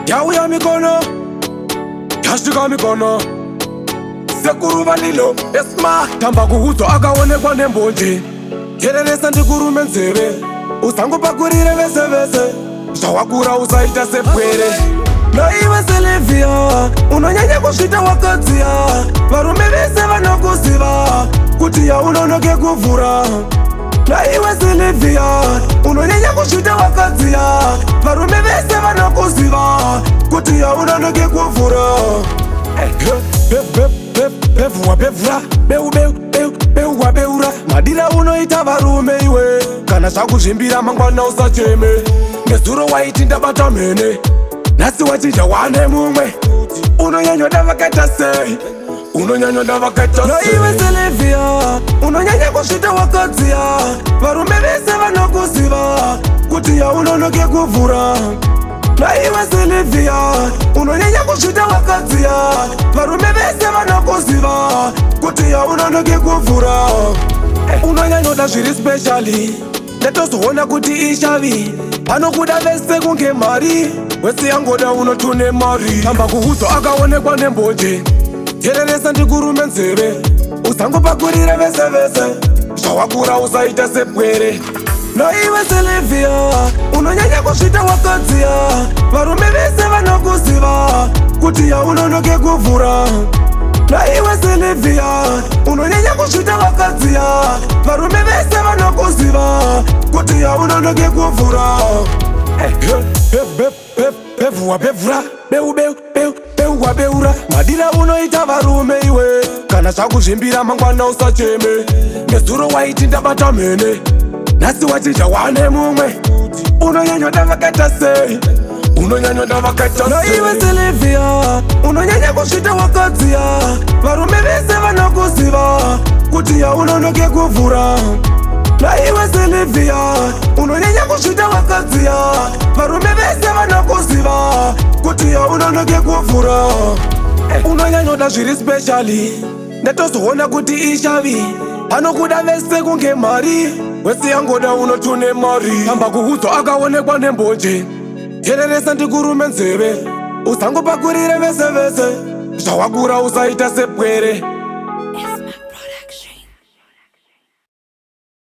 yauya mikono yasvika mikono sekuru vanilo esma tamba kuudzwa akaonekwa nembonje kereresa ndikurume nzeve usangopakurire vese vese zvawakura usaita sepwere naiwe Silvia unonyanya kusvita wakadziya varume vese vanokuziva kuti yaunonoke kuvhura naiwe Silvia unonyanya kusvita wakadziya varume vese vanokuziva kuti yaunonoke kuvhura bevhuwa bevhura beuwa beura madira unoita varume iwe kana zvakuzvimbira mangwana usacheme nezuro waiti ndabata mhene nhasi wachidya wane mumwe unonyanyoda vakaita sei unonyanyoda vakaita sei naiwe Silvia unonyanya kusvita wakadziya varume vese vanokuziva kuti yaunonoke kuvhura naiwe Silvia unonyanya kusvita wakadziya varume vese vanokuziva kuti yaunonoke kuvhura unonyanyoda zviri speciali netozoona kuti ishavi vanokuda vese kunge mari wese yangoda unotune mari tamba kuudzwa akaonekwa nembonje tereresa ndikurume nzeve usangopakurire vese vese zvawakura usaita sepwere naiwe Silvia unonyanya kusvita wakadziya varume vese vanokuziva kuti yaunonoke kuvhura naiwe Silvia unonyanya kusvita wakadziya varume vese vanokuziva kuti yaunonoke kuvhura bevhuwa bevhura beuwa beura madira unoita varume iwe kana zvakuzvimbira mangwana usacheme nezuro waiti ndabata mhene nhasi wachidya wane mumwe unonyanyoda vakaita sei unonyanyoda vakaita naiwe Silvia unonyanya kusvita wakadziya varume vese vanokuziva kuti yaunonoke kuvhura naiwe Silvia unonyanya kusvita wakadziya varume vese vanokuziva kuti yaunonoke kuvhura unonyanyoda zviri speciali netozoona kuti ishavi vanokuda vese kunge mari wese yangoda unotune mari tamba kuudzwa akaonekwa nembonje tereresa ndikurume nzeve usangopakurire vese vese zvawakura usaita sepwere